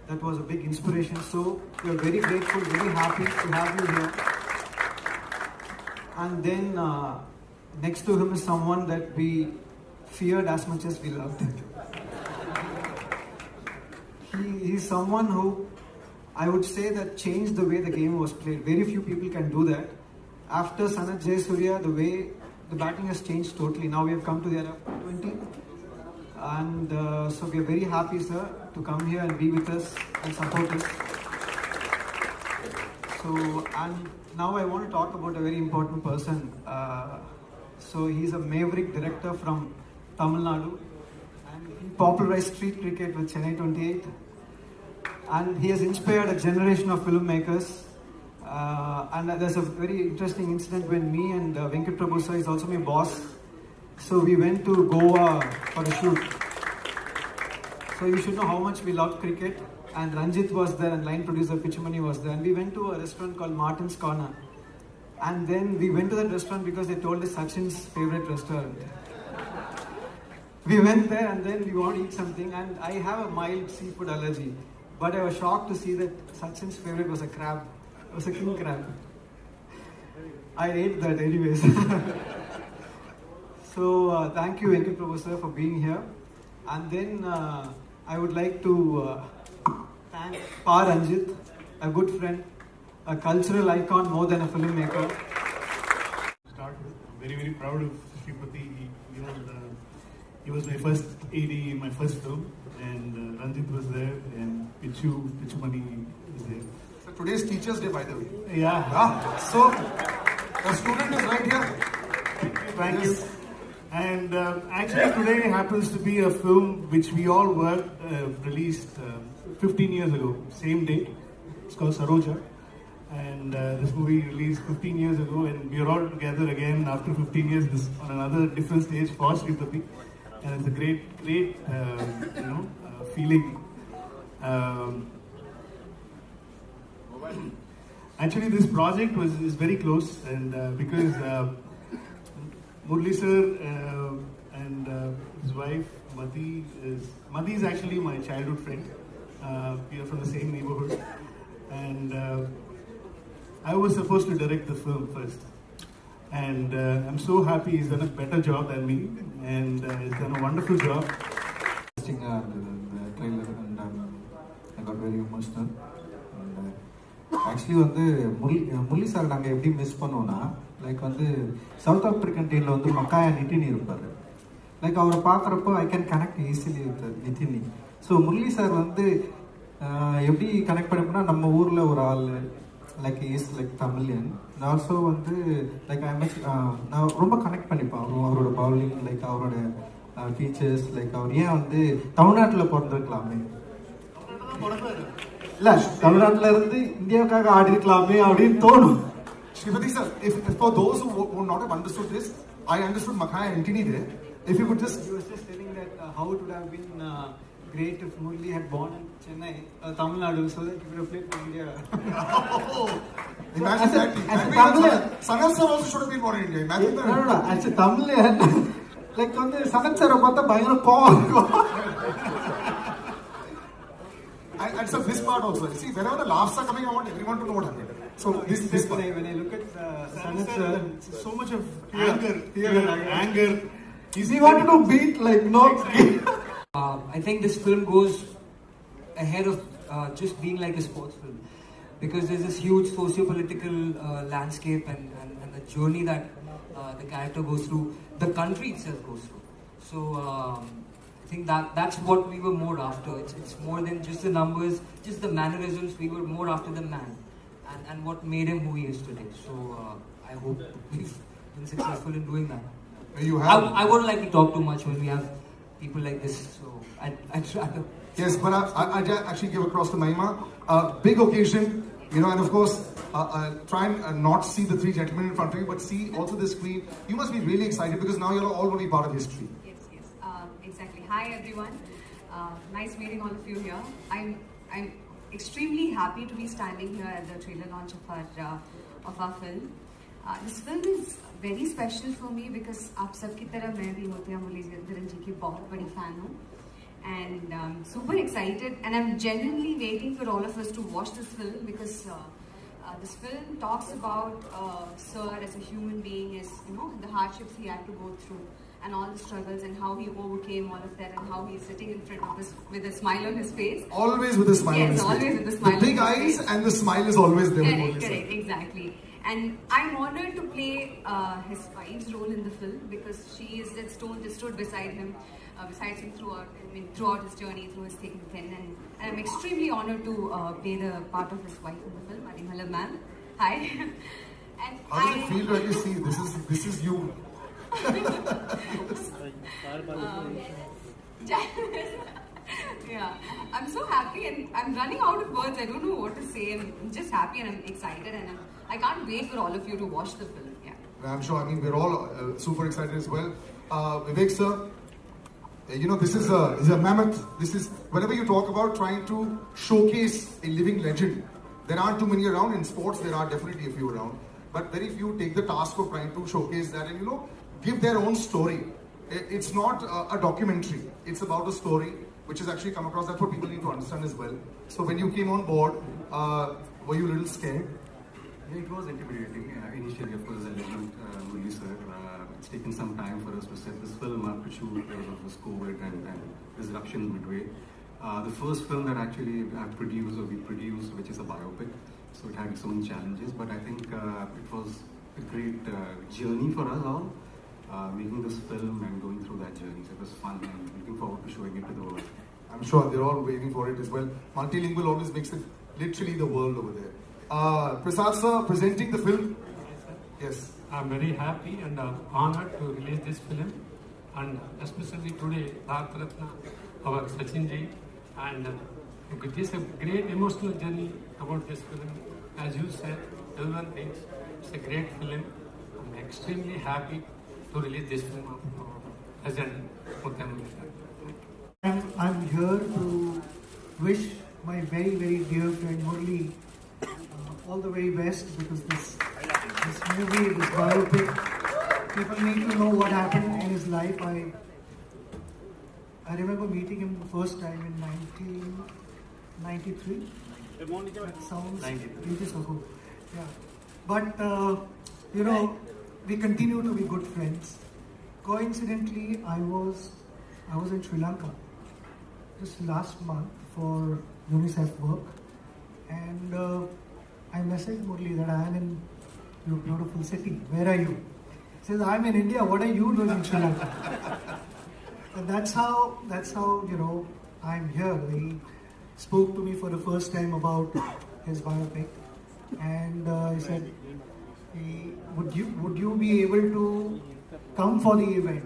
that was a big inspiration. So we are very grateful, very happy to have you here. And then next to him is someone that we feared as much as we loved. He's someone who, I would say, that changed the way the game was played. Very few people can do that. After Sanath, Jayasuriya, the way the batting has changed totally. Now we have come to the era 20. And so we are very happy, sir, to come here and be with us and support us. So, and now I want to talk about a very important person. So he's a maverick director from Tamil Nadu. And he popularized street cricket with Chennai 28. And he has inspired a generation of filmmakers. And there's a very interesting incident when me and Venkat Prabhu sir is also my boss. So we went to Goa for a shoot. So you should know how much we love cricket. And Ranjit was there and line producer Pichumani was there. And we went to a restaurant called Martin's Corner. And then we went to that restaurant because they told us Sachin's favorite restaurant. We went there and then we want to eat something. And I have a mild seafood allergy. But I was shocked to see that Sachin's favorite was a crab. It was a king crab. I ate that anyways. So thank you Venkat Prabhu sir for being here. And then I would like to thank Pa Ranjit, a good friend, a cultural icon more than a filmmaker. Start with, I'm very, very proud of Shripati. He was my first AD in my first film, and Ranjit was there, and Pichumani was there. So today's Teachers' Day, by the way. Yeah. So the student is right here. Thank you. And actually today happens to be a film which we all worked, released 15 years ago, same date. It's called Saroja. And this movie released 15 years ago, and we are all together again after 15 years this, on another different stage for Shripati. And it's a great feeling. Actually, this project is very close, and because Murali sir and his wife Mati is actually my childhood friend. We are from the same neighborhood, and I was supposed to direct the film first. And I'm so happy he's done a better job than me, and he's done a wonderful job. The trailer, and I got very emotional. And actually, Murali sir நாங்க எப்படி miss பண்ணோம்னா, like south African டீம்ல மக்காயா நிட்டினி இருப்பாரு. Like அவரை பார்க்குறப்போ I can connect easily with நிதினி. So Murali sir எப்படி connect பண்ணிப்போனா, நம்ம ஊர்ல ஒரு ஆள், like is like Tamilian. Also like நான் ரொம்ப கனெக்ட் பண்ணிப்பேன் அவரோட பவுலிங், லைக் அவரோட ஃபீச்சர்ஸ், லைக் அவர் ஏன் தமிழ்நாட்டில் பிறந்திருக்கலாமே, இல்ல தமிழ்நாட்டில இருந்து இந்தியாவுக்காக ஆடி இருக்கலாமே அப்படின்னு தோணும். Shripati sir, if for those who would not have understood this, I understood Muttiah and Antony there. If you could just... He was just telling that how it would have been great if Murali had born in Chennai, Tamil Nadu, so that he would have played for India. Imagine that. Sanath sir also should have been born in India. Imagine that. No. As a Tamilian, like Sanath sir பார்த்தா பயங்கர கோவம் இருக்கும். And so this part also. See, whenever the laughs are coming, I want everyone to know what happened. So this part. When I look at Sanath sir, so much of anger. He wanted to beat like no. I think this film goes ahead of just being like a sports film, because there's this huge socio-political landscape and the journey that the character goes through, the country itself goes through. So I think that's what we were more after. It's more than just the numbers, just the mannerisms. We were more after the man and what made him who he is today. So I hope we've been successful in doing that. You have. I wouldn't like to talk too much when we have people like this, so I'd rather. Yes, but I actually give across to Mahima. Big occasion, and of course, try and not see the three gentlemen in front of you, but see also the screen. You must be really excited because now you're all going to be part of history. Yes, exactly. Hi everyone. Nice meeting all of you here. I'm extremely happy to be standing here at the trailer launch of our film. This film is very special for me because आप सबकी तरह मैं भी मुत्तिया मुरलीधरन जी की बहुत बड़ी fan हूँ, and super excited, and I'm genuinely waiting for all of us to watch this film because this film talks about Sir as a human being, as the hardships he had to go through and all the struggles and how he overcame all of that and how he's sitting in front of us with a smile on his face. Always with a smile on his face. Always with a smile. The big eyes and the smile is always there. Correct, exactly. And I'm honored to play his wife's role in the film because she is that stone that stood beside him throughout his journey, through his thick and thin. And I'm extremely honored to play the part of his wife in the film. Hello, ma'am. Hi. And how does it feel when you see this is you? Yeah, I'm so happy and I'm running out of words. I don't know what to say. I'm just happy and I'm excited and I can't wait for all of you to watch the film. Yeah. I'm sure. I mean, we're all super excited as well. Vivek sir, this is a mammoth. This is whenever you talk about trying to showcase a living legend. There aren't too many around. In sports, there are definitely a few around, but very few take the task of trying to showcase that and give their own story. It's not a documentary. It's about a story which has actually come across. That's what people need to understand as well. So when you came on board, were you a little scared? Yeah, it was intimidating. Initially, of course, as I mentioned, Murli sir, it's taken some time for us to set this film up to shoot because of this COVID and disruption midway. The first film that actually we produced, which is a biopic, so it had its own challenges, but I think it was a great journey for us all, making this film and going through that journey. So it was fun and looking forward to showing it to the world. I'm sure they're all waiting for it as well. Multilingual always makes it literally the world over there. Prasad sir, presenting the film. Yes. I'm very happy and honored to release this film, and especially today, Bharat Ratna, our Sachin ji, and this is a great emotional journey about this film. As you said, everyone thinks it's a great film. I'm extremely happy to release this film of Legend Muttiah. I'm here to wish my very, very dear friend Murli all the very best because this movie, this biopic, people need to know what happened in his life. I remember meeting him the first time in 1993. That sounds ages ago. Yeah. But we continue to be good friends. Coincidentally, I was in Sri Lanka just last month for UNICEF work, and I messaged Murli that I am in your beautiful city. Where are you? He says, I'm in India. What are you doing in Sri Lanka? And that's how I'm here. He spoke to me for the first time about his biopic, and he said, would you be able to come for the event?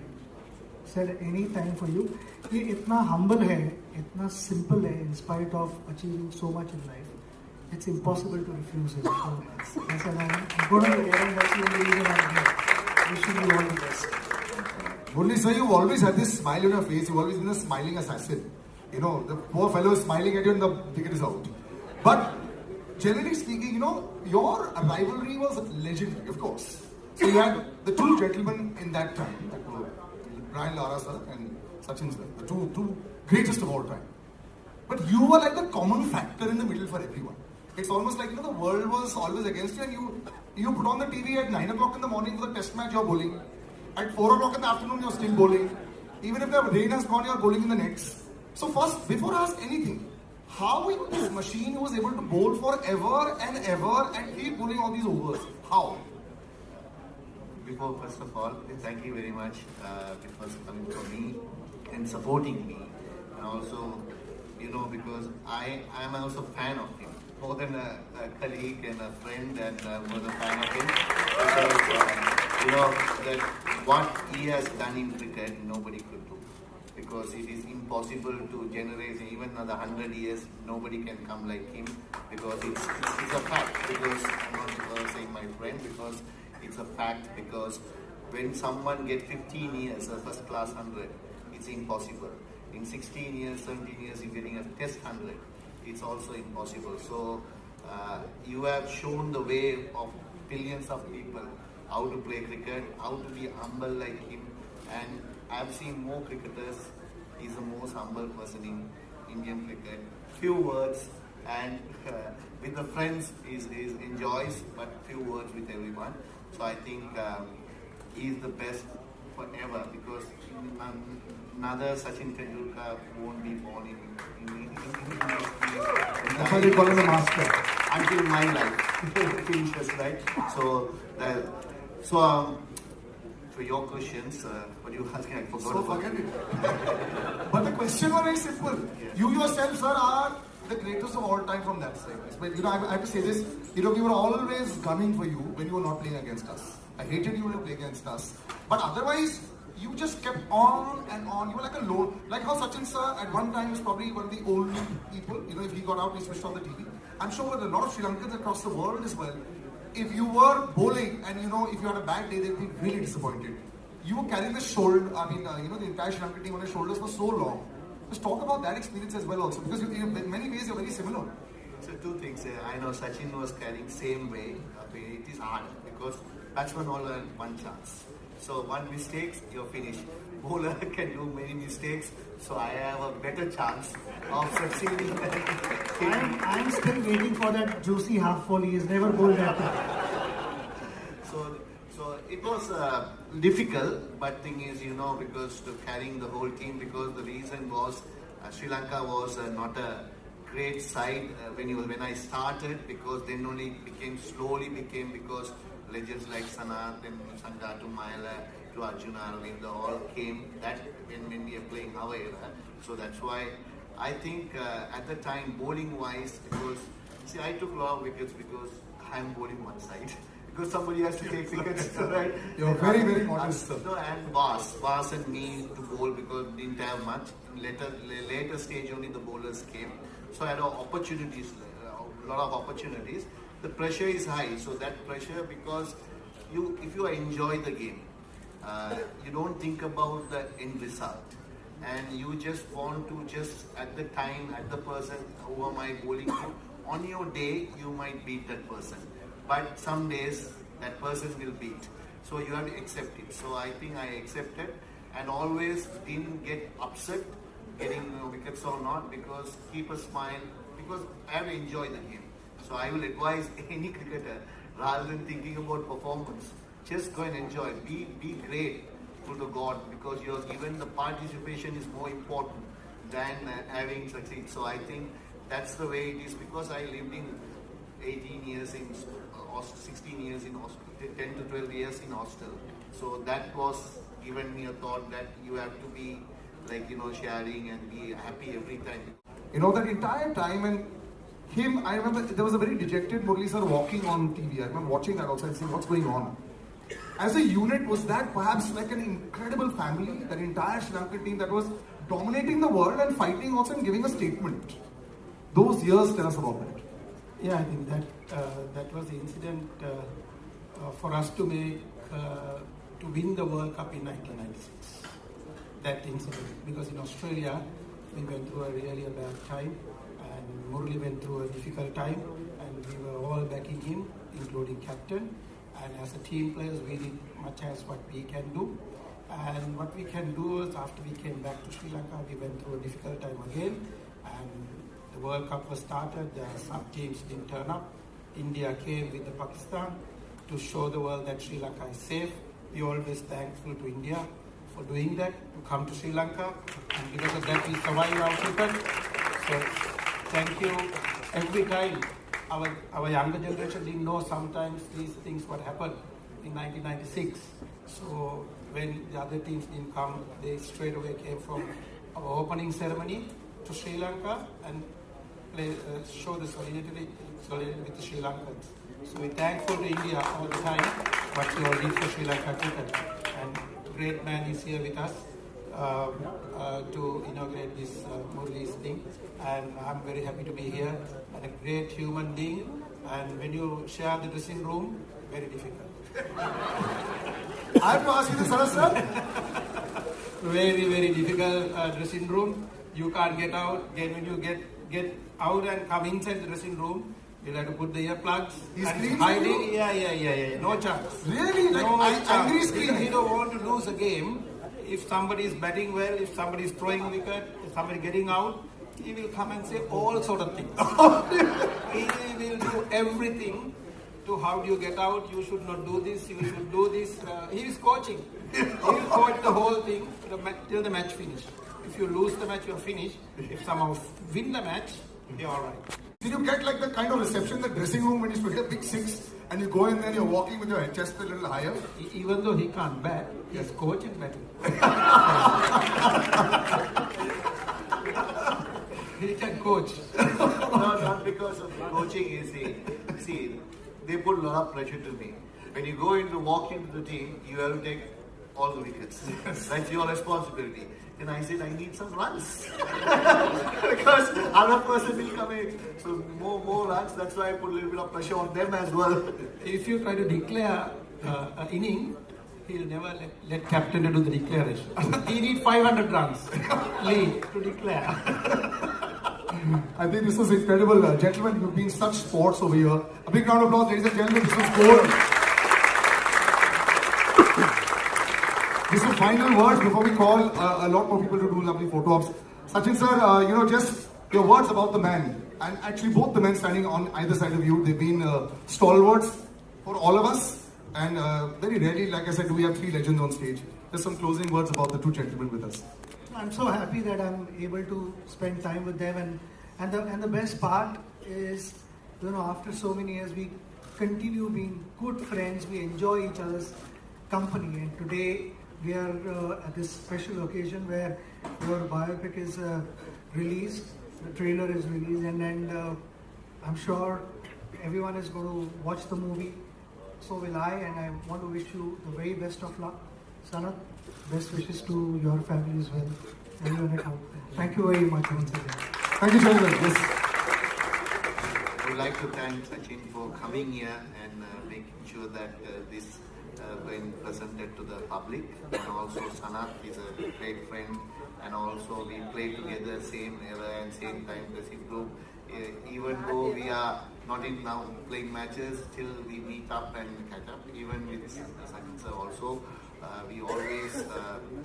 I said, any time for you. He itna humble hai, itna simple hai, in spite of achieving so much in life. It's impossible to refuse it. So I said, I'm going to be there, and that's the only reason I'm here. Wishing you all the best. Murli sir, you've always had this smile on your face. You've always been a smiling assassin. The poor fellow is smiling at you and the ticket is out. But generally speaking, your rivalry was legendary, of course. So you had the two gentlemen in that time, Brian Lara sir and Sachin sir, the two greatest of all time. But you were like the common factor in the middle for everyone. It's almost like the world was always against you, and you put on the TV at 9 o'clock in the morning for the test match, you're bowling. At 4 o'clock in the afternoon, you're still bowling. Even if the rain has gone, you're bowling in the nets. So first, before I ask anything, how were you this machine who was able to bowl forever and ever and keep bowling all these overs? How? Before, first of all, thank you very much for coming for me and supporting me. And also, because I am also a fan of him. More than a colleague and a friend, and more than a fan of him. Because, that what he has done in cricket, nobody could do. Because it is impossible to generate, even another 100 years, nobody can come like him. Because it's a fact. Because I'm not saying my friend, because it's a fact. Because when someone gets 15 years, a first class 100, it's impossible. In 16 years, 17 years, you're getting a test 100. It's also impossible. So you have shown the way of billions of people how to play cricket, how to be humble like him. And I've seen more cricketers He's the most humble person in Indian cricket. Few words, and with the friends he enjoys, but few words with everyone. So I think he is the best forever, because another Sachin Tendulkar won't be born in That's why they call him a master. Until my life finishes, right? So for your questions, what you asking, I forgot. So forget it. But the question was very simple. Yeah. You yourself, sir, are the greatest of all time from that side. But I have to say this. We were always gunning for you when you were not playing against us. I hated you when you played against us. But otherwise, you just kept on and on. You were like a lone. Like how Sachin sir at one time was probably one of the only people. If he got out, he switched on the TV. I'm sure with a lot of Sri Lankans across the world as well. If you were bowling and if you had a bad day, they'd be really disappointed. You were carrying the shoulder. The entire Sri Lanka team on your shoulders for so long. Just talk about that experience as well also, because in many ways you're very similar. So two things. I know Sachin was carrying same way. It is hard because batsman all have one chance. So one mistake, you're finished. Bowler can do many mistakes, so I have a better chance of succeeding than him. I'm still waiting for that juicy half volley. He's never bowled that. So it was difficult, but thing is, because to carrying the whole team, because the reason was Sri Lanka was not a great side when I started, because then only slowly became because legends like Sanath and Sangha to Mayala to Arjuna Aravinda all came that when we are playing our era. So that's why I think at the time bowling wise, because I took a lot of wickets because I'm bowling one side. Because somebody has to take wickets, right? You're very, very modest, sir. No, and Vas and me to bowl because didn't have much. In later stage only the bowlers came. So I had opportunities, a lot of opportunities. The pressure is high, so that pressure, because if you enjoy the game, you don't think about the end result, and you just want to at the time, at the person who am I bowling to, on your day you might beat that person, but some days that person will beat, so you have to accept it. So I think I accepted and always didn't get upset getting wickets or not, because keep a smile, because I have to enjoy the game. So I will advise any cricketer, rather than thinking about performance, just go and enjoy. Be great to the God, because you're given the participation is more important than having succeed. So I think that's the way it is, because I lived in 18 years in 16 years in hostel, 10 to 12 years in hostel. So that was given me a thought that you have to be sharing and be happy every time. That entire time, and I remember there was a very dejected Murali sir walking on TV. I remember watching that also and seeing what's going on. As a unit, was that perhaps like an incredible family, that entire Sri Lankan team that was dominating the world and fighting also and giving a statement? Those years, tell us about that. Yeah, I think that was the incident for us to win the World Cup in 1996. That incident, because in Australia we went through a bad time, and Murali went through a difficult time, and we were all backing him, including captain. And as a team players, we did much as what we can do. And what we can do is, after we came back to Sri Lanka, we went through a difficult time again, and the World Cup was started. Some teams didn't turn up. India came with the Pakistan to show the world that Sri Lanka is safe. We are always thankful to India for doing that, to come to Sri Lanka, and because of that we survived our cricket. So thank you. Every time our younger generation didn't know sometimes these things what happened in 1996. So when the other teams didn't come, they straight away came from our opening ceremony to Sri Lanka and show the solidarity with the Sri Lankans. So we're thankful to India all the time what you all did for Sri Lanka cricket. And great man is here with us to inaugurate this Murali's thing, and I'm very happy to be here, and a great human being, and when you share the dressing room, very difficult. I have to ask you this, Sanath sir. Very, very difficult dressing room. You can't get out. Then when you get out and come inside the dressing room, you'll have to put the earplugs. He's hiding. Yeah. No chance. Really? Like no angry chance. screaming. He don't want to lose a game. if somebody is batting well, if somebody is throwing wicket, if somebody getting out, he will come and say all sort of things. He will do everything to how do you get out, you should not do this, you should do this. He is coaching. He will coach the whole thing till the match finish. If you lose the match, you are finished. If somehow win the match, you're all right. Did you get like the kind of reception in the dressing room when you hit a big six and you go in there and you're walking with your chest a little higher? Even though he can't bat, he's coaching batting. He can coach. No, not because of coaching, you see, they put a lot of pressure to me. When you walk into the team, you have to take all the wickets. That's your responsibility. And I said, I need some runs. Because other person will come in. So more runs, that's why I put a little bit of pressure on them as well. If you try to declare an inning, he'll never let captain to do the declaration. He needs 500 runs lead to declare. I think this was incredible. Gentlemen, you've been such sports over here. A big round of applause, ladies and gentlemen. This was gold. These are final words before we call a lot more people to do lovely photo ops. Sachin sir, just your words about the man. And actually both the men standing on either side of you, they've been stalwarts for all of us. And very rarely, like I said, do we have three legends on stage. Just some closing words about the two gentlemen with us. I'm so happy that I'm able to spend time with them, and the best part is, after so many years, we continue being good friends. We enjoy each other's company, and today we are at this special occasion where your biopic is released, the trailer is released, and I'm sure everyone is going to watch the movie. So will I, and I want to wish you the very best of luck. Sanath, best wishes to your family as well. Everyone at home. Thank you very much once again. Thank you, gentlemen. Yes. I would like to thank Sachin for coming here and making sure that this been presented to the public. And also Sanath is a great friend, and also we play together same era and same time dressing group. Even though we are not in now playing matches, still we meet up and catch up. Even with Sachin sir also, we always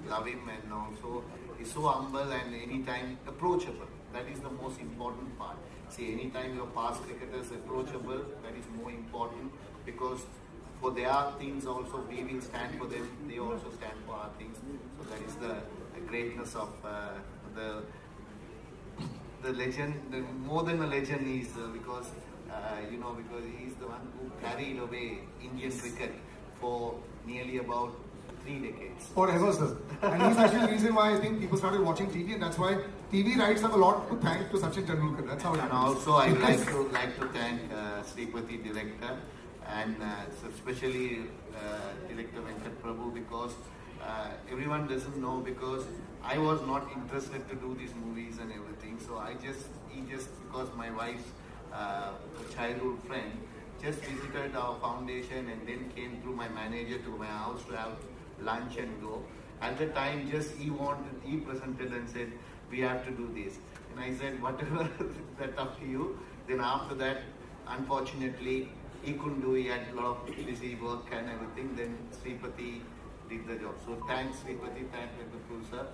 love him, and also he's so humble and anytime approachable. That is the most important part. See, anytime your past cricketers approachable, that is more important, because for their things also we will stand for them. They also stand for our things. So that is the greatness of the legend. More than a legend is because because he is the one who carried away Indian cricket for nearly about 3 decades. Forever, sir. And he's actually the reason why I think people started watching TV, and that's why TV rights have a lot to thank to Sachin Tendulkar. That's how it happens. And also I would like to thank Sripati director, and especially director Venkat Prabhu, because everyone doesn't know, because I was not interested to do these movies and everything. So he just because my wife's childhood friend just visited our foundation and then came through my manager to my house to have lunch and go. At the time, he presented and said, we have to do this. And I said, whatever, that's up to you. Then after that, unfortunately, he couldn't do, he had a lot of busy work and everything. Then Sripati did the job. So thanks Sripati, thanks Venkat sir.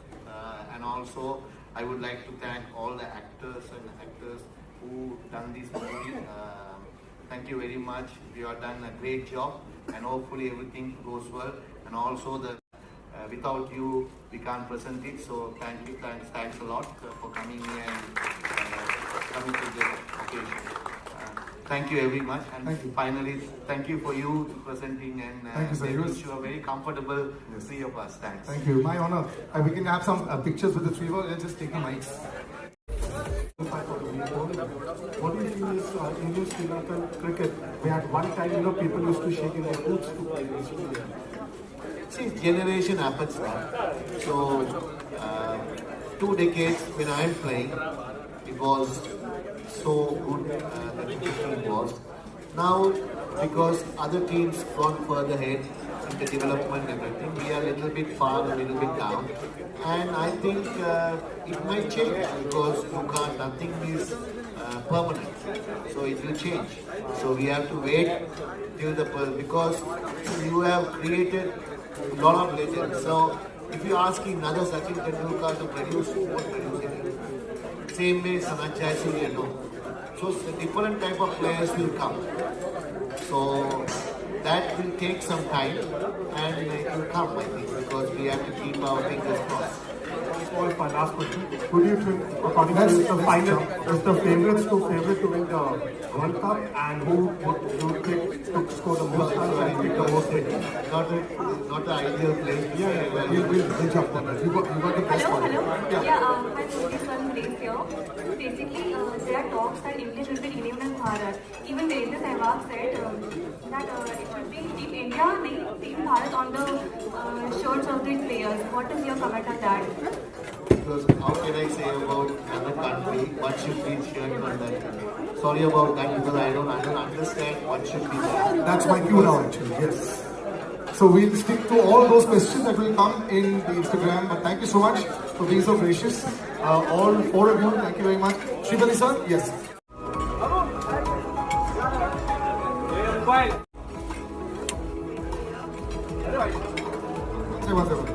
And also, I would like to thank all the actors and actors who done this movie. Thank you very much. You have done a great job, and hopefully everything goes well. And also without you, we can't present it. So thanks a lot for coming here and coming to the occasion. Thank you very much. And finally, thank you for you presenting and making sure very comfortable, three of us. Thanks. Thank you. My honor. We can have some pictures with the three of us. Let's just take the mics. What do you feel is Indian Sri Lankan cricket? We had one time, people used to shake in their boots to play this India. See, generation happens now. So, 2 decades when I'm playing, it was so good that the team was. Now, because other teams gone further ahead in the development and everything, we are a little bit far, a little bit down. And I think it might change, because nothing is permanent. So it will change. So we have to wait till because you have created a lot of legends. So If you ask another Sachin Tendulkar to produce, who would produce it? Same way Sanath, Jayasuriya, no. So different type of players will come. So that will take some time and it will come, I think, because we have to keep our fingers crossed. My last question. Who do you think, according to the final, is the favorite to win the World Cup, and who would you think to score the most runs and pick the most wickets? Not the ideal place to say. Well, We'll jump on that. You got the best one. Hi, Muralitharan here. Basically, there are talks that India should be renamed as Bharat. Even Virendra Sehwag said that it should be Team India, Team Bharat on the shirts of the players. What is your comment on that? Because how can I say about another country what should be shared on that country? Sorry about that because I don't understand what should be there. That's my cue now, actually. Yes. So we'll stick to all those questions that will come in the Instagram. But thank you so much for being so gracious. All four of you, thank you very much. Shripati sir, yes. Say one second.